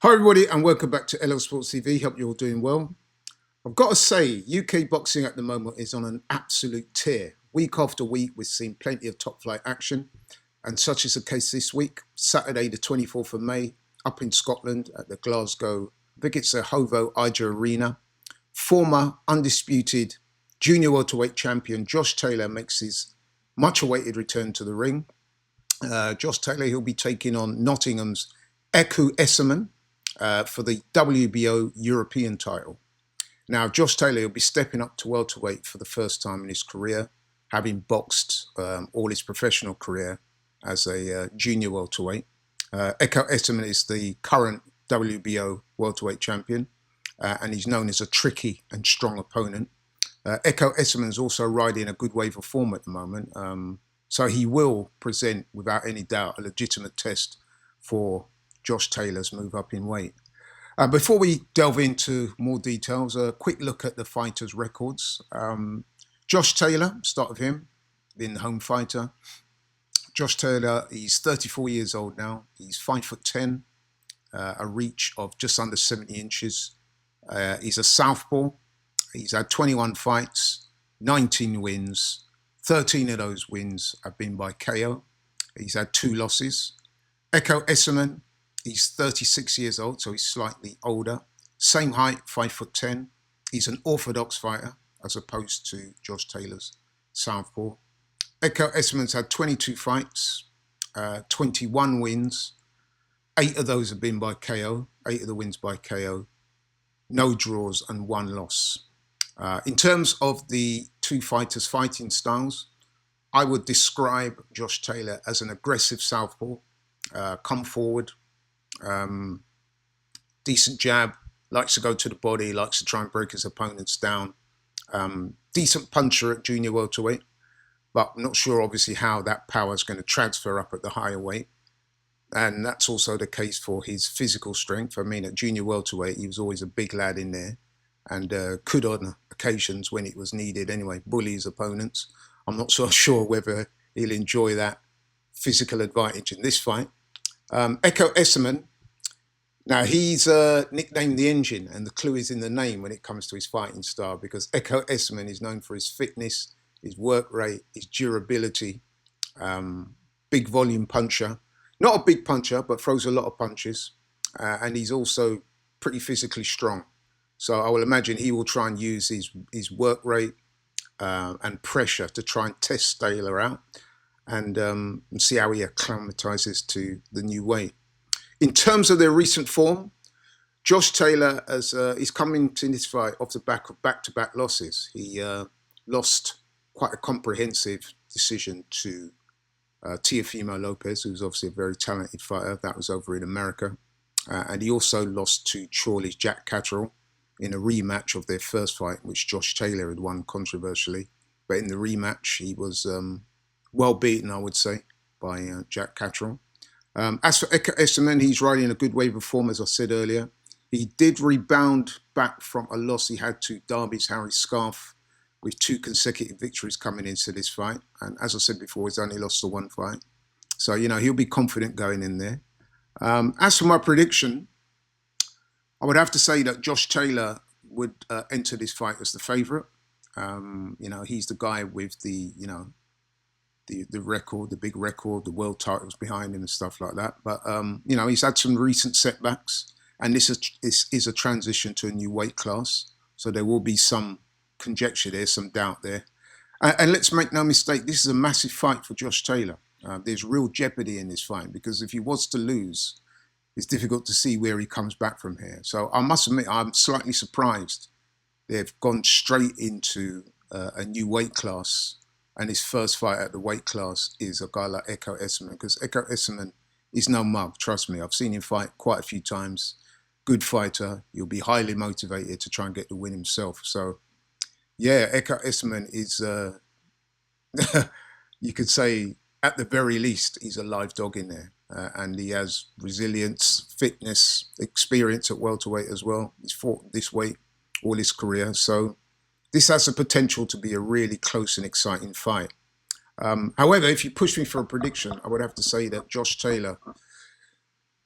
Hi everybody and welcome back to LL Sports TV. Hope you're all doing well. I've got to say, UK boxing at the moment is on an absolute tear. Week after week, we've seen plenty of top flight action, and such is the case this week. Saturday, the 24th of May, up in Scotland at the Glasgow, I think it's the Hovo Ija Arena. Former undisputed junior welterweight champion Josh Taylor makes his much awaited return to the ring. Josh Taylor, he'll be taking on Nottingham's Essuman for the WBO European title. Now, Josh Taylor will be stepping up to welterweight for the first time in his career, having boxed all his professional career as a junior welterweight. Essuman is the current WBO welterweight champion, and he's known as a tricky and strong opponent. Essuman is also riding a good wave of form at the moment, so he will present, without any doubt, a legitimate test for Josh Taylor's move up in weight. Before we delve into more details, a quick look at the fighters' records. Josh Taylor, start with him, being the home fighter. Josh Taylor, he's 34 years old now. He's 5'10", a reach of just under 70 inches. He's a southpaw. He's had 21 fights, 19 wins. 13 of those wins have been by KO. He's had 2 losses. Essuman, he's 36 years old, so he's slightly older. Same height, 5'10". He's an orthodox fighter, as opposed to Josh Taylor's southpaw. Essuman's had 22 fights, 21 wins. 8 of those have been by KO, 8 of the wins by KO. No draws and 1 loss. In terms of the two fighters' fighting styles, I would describe Josh Taylor as an aggressive southpaw, come forward, decent jab, likes to go to the body, likes to try and break his opponents down. Decent puncher at junior welterweight, but I'm not sure obviously how that power is going to transfer up at the higher weight. And that's also the case for his physical strength. I mean, at junior welterweight, he was always a big lad in there and could, on occasions when it was needed anyway, bully his opponents. I'm not so sure whether he'll enjoy that physical advantage in this fight. Essuman, now he's nicknamed the Engine, and the clue is in the name when it comes to his fighting style, because Essuman is known for his fitness, his work rate, his durability, big volume puncher. Not a big puncher, but throws a lot of punches, and he's also pretty physically strong. So I will imagine he will try and use his work rate and pressure to try and test Taylor out and see how he acclimatizes to the new weight. In terms of their recent form, Josh Taylor he's coming to this fight off the back of back-to-back losses. He lost quite a comprehensive decision to Teofimo Lopez, who's obviously a very talented fighter. That was over in America. And he also lost to Chorley's Jack Catterall in a rematch of their first fight, which Josh Taylor had won controversially. But in the rematch, he was well beaten, I would say, by Jack Catterall. As for Essuman, he's riding a good wave of form, as I said earlier. He did rebound back from a loss he had to Derby's Harry Scarf, with 2 consecutive victories coming into this fight. And as I said before, he's only lost the 1 fight. So, he'll be confident going in there. As for my prediction, I would have to say that Josh Taylor would enter this fight as the favourite. He's the guy with the record, the big record, the world titles behind him and stuff like that. But, he's had some recent setbacks, and this is a transition to a new weight class. So there will be some conjecture there, some doubt there. And let's make no mistake, this is a massive fight for Josh Taylor. There's real jeopardy in this fight, because if he was to lose, it's difficult to see where he comes back from here. So I must admit, I'm slightly surprised they've gone straight into a new weight class, and his first fight at the weight class is a guy like Essuman, because Essuman is no mug, trust me. I've seen him fight quite a few times. Good fighter. He'll be highly motivated to try and get the win himself. So, yeah, Essuman is, you could say, at the very least, he's a live dog in there. And he has resilience, fitness, experience at welterweight as well. He's fought this weight all his career. So this has the potential to be a really close and exciting fight. However, if you push me for a prediction, I would have to say that Josh Taylor,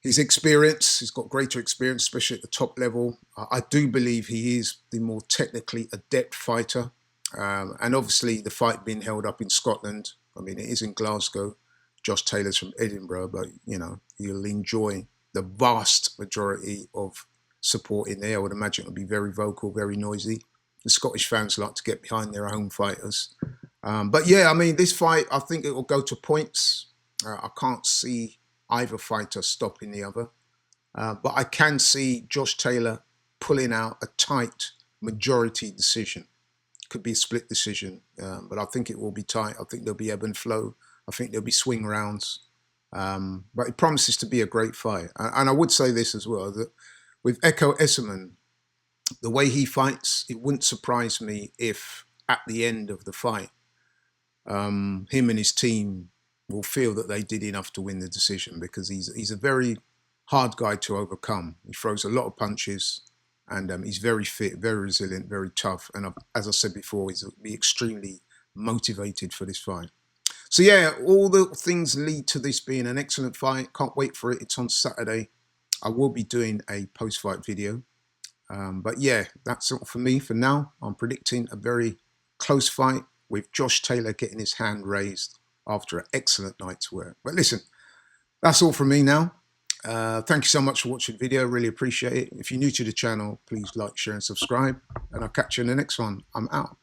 his experience. He's got greater experience, especially at the top level. I do believe he is the more technically adept fighter. And obviously the fight being held up in Scotland, I mean, it is in Glasgow. Josh Taylor's from Edinburgh, but, you know, you'll enjoy the vast majority of support in there. I would imagine it'll be very vocal, very noisy. The Scottish fans like to get behind their home fighters. But yeah, I mean, this fight, I think it will go to points. I can't see either fighter stopping the other. But I can see Josh Taylor pulling out a tight majority decision. Could be a split decision, but I think it will be tight. I think there'll be ebb and flow. I think there'll be swing rounds. But it promises to be a great fight. And I would say this as well, that with Essuman, the way he fights, it wouldn't surprise me if at the end of the fight, him and his team will feel that they did enough to win the decision, because he's a very hard guy to overcome. He throws a lot of punches, and he's very fit, very resilient, very tough. And as I said before, he's be extremely motivated for this fight. So yeah, all the things lead to this being an excellent fight. Can't wait for it. It's on Saturday. I will be doing a post-fight video. But yeah, that's all for me for now. I'm predicting a very close fight with Josh Taylor getting his hand raised after an excellent night's work. But listen, that's all from me now. Thank you so much for watching the video. Really appreciate it. If you're new to the channel, please like, share, and subscribe. And I'll catch you in the next one. I'm out.